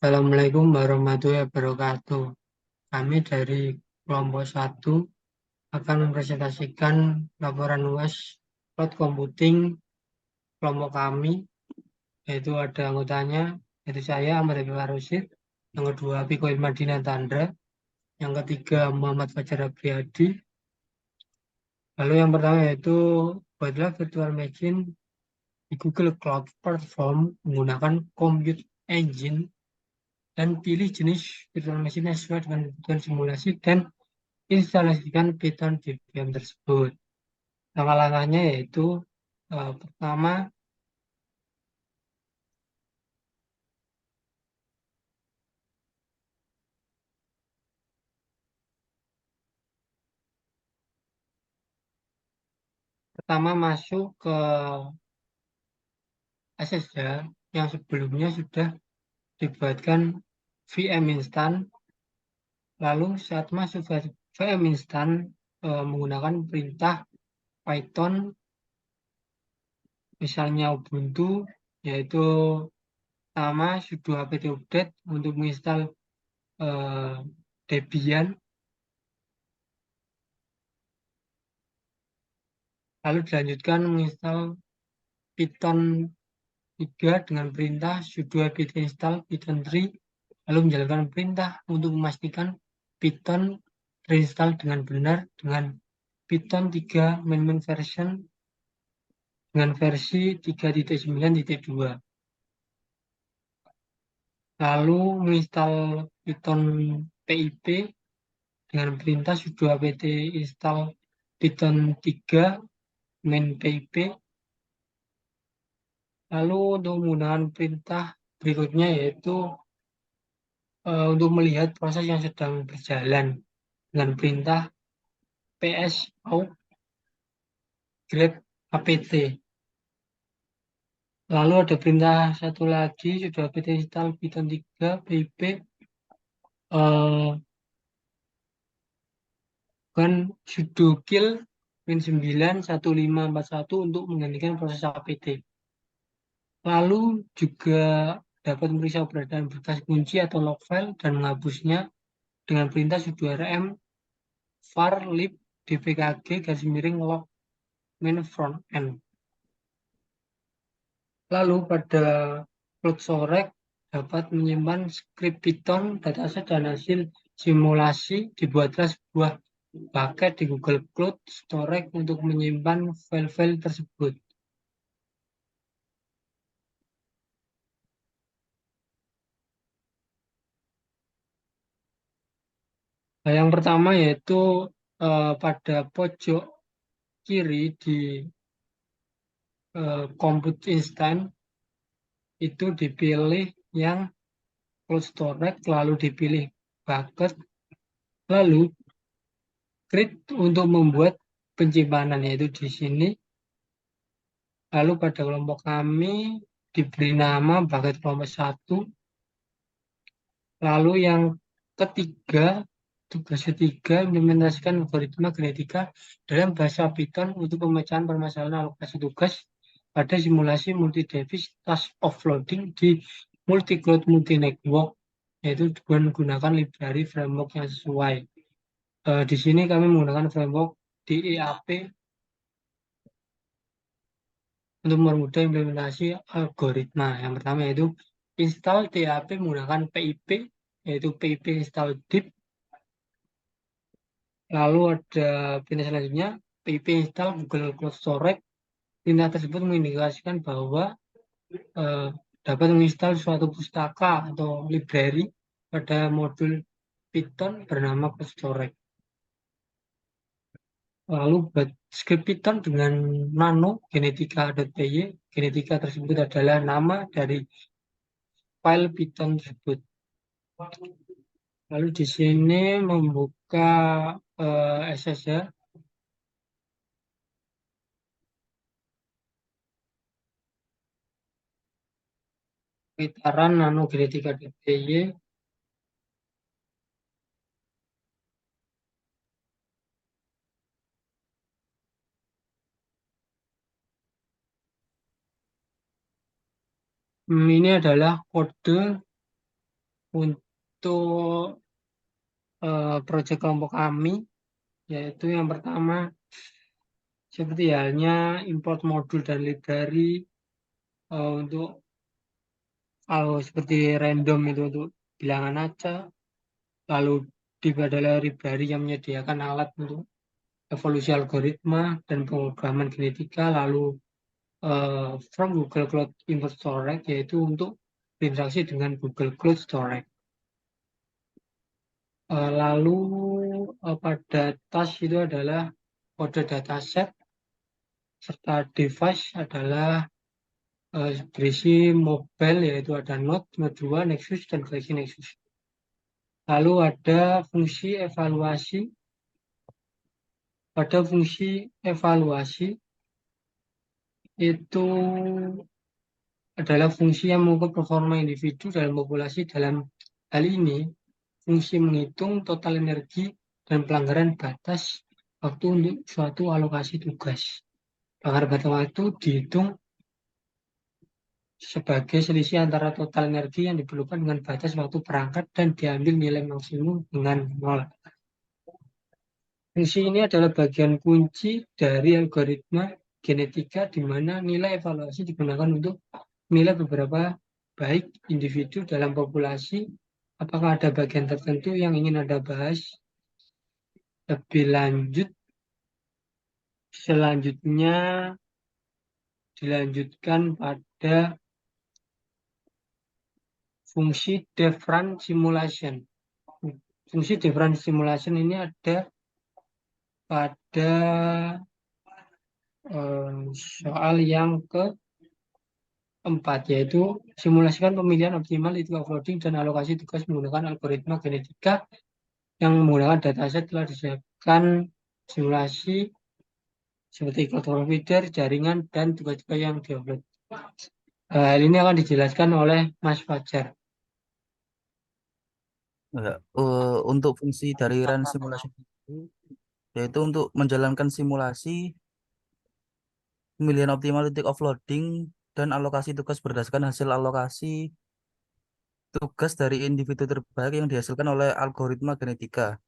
Assalamualaikum warahmatullahi wabarakatuh. Kami dari kelompok 1 akan mempresentasikan laporan UAS cloud computing kelompok kami, yaitu ada anggotanya, yaitu saya, Ahmad Habib Warosid, yang kedua Piko Ilmadina Tandra, yang ketiga Muhammad Fajar Apriyadi. Lalu yang pertama yaitu buatlah virtual machine di Google Cloud Platform menggunakan Compute Engine dan pilih jenis virtual machine yang sesuai dengan kebutuhan simulasi dan instalasikan Python di VM tersebut. Langkah-langkahnya yaitu pertama masuk ke SSH yang sebelumnya sudah dibuatkan VM instan. Lalu saat masuk VM instan menggunakan perintah Python, misalnya Ubuntu, yaitu pertama sudo apt update untuk menginstal eh, Debian. Lalu dilanjutkan menginstal Python 3 dengan perintah sudo apt install Python 3, lalu menjalankan perintah untuk memastikan Python terinstall dengan benar dengan Python 3 main version dengan versi 3.9.2. Lalu menginstal Python PIP dengan perintah sudo apt install Python 3 main PIP. Lalu untuk menggunakan perintah berikutnya yaitu untuk melihat proses yang sedang berjalan dengan perintah ps out grep apt. Lalu ada perintah satu lagi sudah apt install Python 3 pip kan sudo kill min9 1541 untuk menggantikan proses apt. Lalu juga dapat memeriksa keberadaan berkas kunci atau log file dan menghapusnya dengan perintah sudo rm var lib dpkg garis miring log main front end. Lalu pada Cloud Storage dapat menyimpan skrip Python, dataset, dan hasil simulasi. Dibuatlah sebuah paket di Google Cloud Storage untuk menyimpan file-file tersebut. Nah, yang pertama yaitu pada pojok kiri di Compute Instant itu dipilih yang Cloud Storage, lalu dipilih bucket, lalu create untuk membuat penyimpanan, yaitu di sini. Lalu pada kelompok kami diberi nama bucket kelompok 1. Lalu yang ketiga, tugas ketiga implementasikan algoritma genetika dalam bahasa Python untuk pemecahan permasalahan alokasi tugas pada simulasi multi-device task offloading di multi-cloud multi-network, yaitu menggunakan library framework yang sesuai. Di sini kami menggunakan framework DEAP untuk mempermudah implementasi algoritma. Yang pertama yaitu install DAP menggunakan PIP, yaitu PIP install deep. Lalu ada perintah selanjutnya, PIP install Google Cloud Storage. Perintah tersebut mengindikasikan bahwa eh, dapat menginstal suatu pustaka atau library pada modul Python bernama Cloud Storage. Lalu buat script Python dengan nano genetika.py. Genetika tersebut adalah nama dari file Python tersebut. Lalu di sini membuka SSH. Gitaran nano genetika.py. Ini adalah kode Untuk proyek kelompok kami, yaitu yang pertama seperti halnya import modul dan library untuk kalau seperti random itu untuk bilangan aja, lalu di Badala Library yang menyediakan alat untuk evolusi algoritma dan pemrograman genetika, lalu from Google Cloud Import Storage, yaitu untuk berinteraksi dengan Google Cloud Storage. Lalu pada task itu adalah kode dataset, serta device adalah berisi mobile, yaitu ada Node, Node 2, Nexus, dan Galaxy Nexus. Lalu ada fungsi evaluasi. Pada fungsi evaluasi itu adalah fungsi yang mengukur performa individu dalam populasi. Dalam hal ini, fungsi menghitung total energi dan pelanggaran batas waktu untuk suatu alokasi tugas. Pelanggaran batas waktu dihitung sebagai selisih antara total energi yang diperlukan dengan batas waktu perangkat dan diambil nilai maksimum dengan 0. Fungsi ini adalah bagian kunci dari algoritma genetika di mana nilai evaluasi digunakan untuk menilai beberapa baik individu dalam populasi. Apakah ada bagian tertentu yang ingin Anda bahas lebih lanjut? Selanjutnya dilanjutkan pada fungsi different simulation. Fungsi different simulation ini ada pada soal yang keempat, yaitu simulasikan pemilihan optimal itu offloading dan alokasi tugas menggunakan algoritma genetika yang menggunakan dataset telah disiapkan simulasi seperti cloud provider, jaringan, dan tugas-tugas yang di-upload. Hal ini akan dijelaskan oleh Mas Fajar. Ya, untuk fungsi dari run simulation itu yaitu untuk menjalankan simulasi pemilihan optimal titik offloading dan alokasi tugas berdasarkan hasil alokasi tugas dari individu terbaik yang dihasilkan oleh algoritma genetika.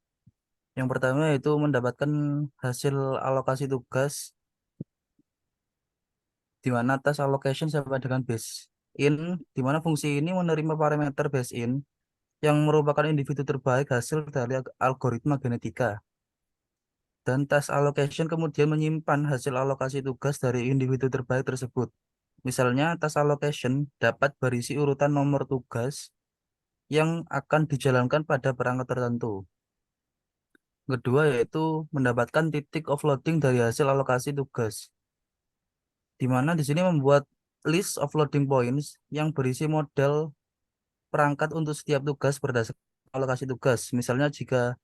Yang pertama yaitu mendapatkan hasil alokasi tugas di mana task allocation sama dengan base in, di mana fungsi ini menerima parameter base in yang merupakan individu terbaik hasil dari algoritma genetika. Dan task allocation kemudian menyimpan hasil alokasi tugas dari individu terbaik tersebut. Misalnya, task allocation dapat berisi urutan nomor tugas yang akan dijalankan pada perangkat tertentu. Kedua yaitu mendapatkan titik offloading dari hasil alokasi tugas, di mana di sini membuat list offloading points yang berisi model perangkat untuk setiap tugas berdasarkan alokasi tugas. Misalnya jika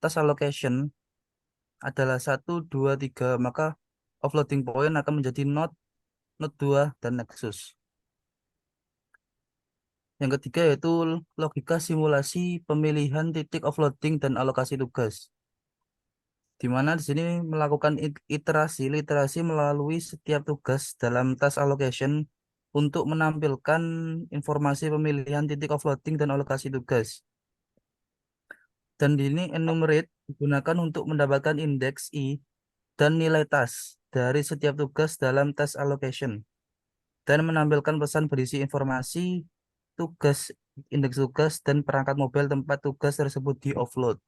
task allocation adalah 1, 2, 3, maka offloading point akan menjadi node, node 2, dan nexus. Yang ketiga yaitu logika simulasi pemilihan titik offloading dan alokasi tugas, di mana di sini melakukan literasi melalui setiap tugas dalam task allocation untuk menampilkan informasi pemilihan titik offloading dan alokasi tugas. Dan ini enumerate digunakan untuk mendapatkan indeks I dan nilai task dari setiap tugas dalam task allocation dan menampilkan pesan berisi informasi tugas, indeks tugas, dan perangkat mobile tempat tugas tersebut di-offload.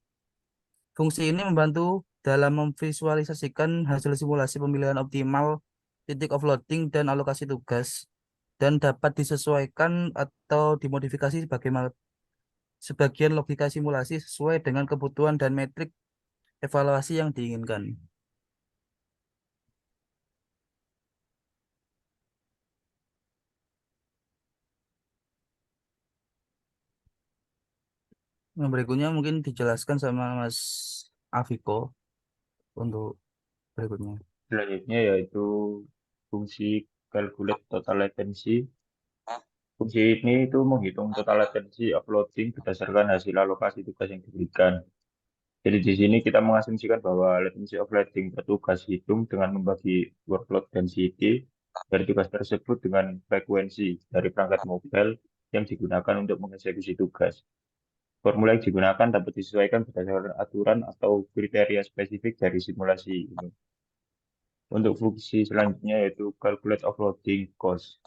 Fungsi ini membantu dalam memvisualisasikan hasil simulasi pemilihan optimal titik offloading dan alokasi tugas dan dapat disesuaikan atau dimodifikasi bagaimana sebagian logika simulasi sesuai dengan kebutuhan dan metrik evaluasi yang diinginkan. Yang berikutnya mungkin dijelaskan sama Mas Afiko untuk berikutnya. Selanjutnya yaitu fungsi calculate total latency. Fungsi ini itu menghitung total latency uploading berdasarkan hasil alokasi tugas yang diberikan. Jadi di sini kita mengasumsikan bahwa latency uploading bertugas hitung dengan membagi workload density dari tugas tersebut dengan frekuensi dari perangkat mobile yang digunakan untuk mengeksekusi tugas. Formula yang digunakan dapat disesuaikan berdasarkan aturan atau kriteria spesifik dari simulasi ini. Untuk fungsi selanjutnya yaitu calculate offloading cost.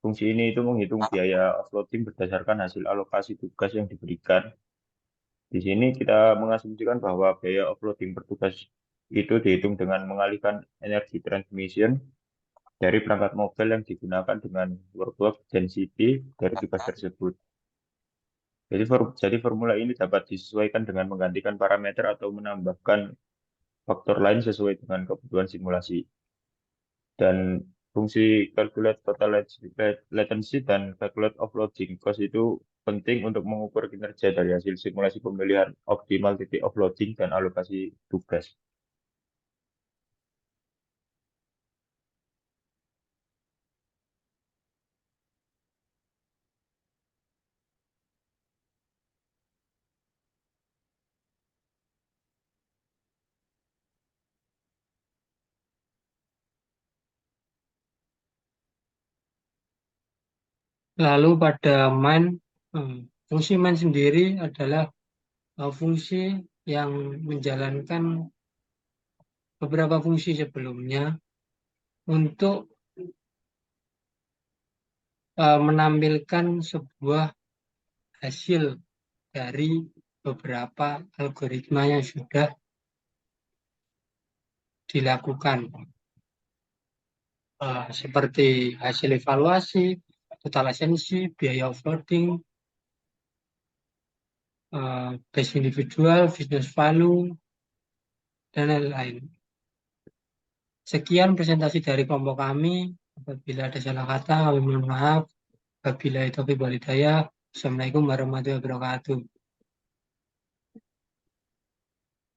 Fungsi ini itu menghitung biaya offloading berdasarkan hasil alokasi tugas yang diberikan. Di sini kita mengasumsikan bahwa biaya offloading per tugas itu dihitung dengan mengalihkan energi transmission dari perangkat mobile yang digunakan dengan workload density dari tugas tersebut. Jadi formula ini dapat disesuaikan dengan menggantikan parameter atau menambahkan faktor lain sesuai dengan kebutuhan simulasi. Dan fungsi calculate total latency dan calculate offloading cost itu penting untuk mengukur kinerja dari hasil simulasi pemilihan optimal titik offloading dan alokasi tugas. Lalu pada main, fungsi main sendiri adalah fungsi yang menjalankan beberapa fungsi sebelumnya untuk menampilkan sebuah hasil dari beberapa algoritma yang sudah dilakukan, seperti hasil evaluasi, total latency, biaya offloading, base individual, business value, dan lain-lain. Sekian presentasi dari kelompok kami. Apabila ada salah kata, kami mohon maaf. Wabillahi taufiq wal hidayah. Assalamualaikum warahmatullahi wabarakatuh.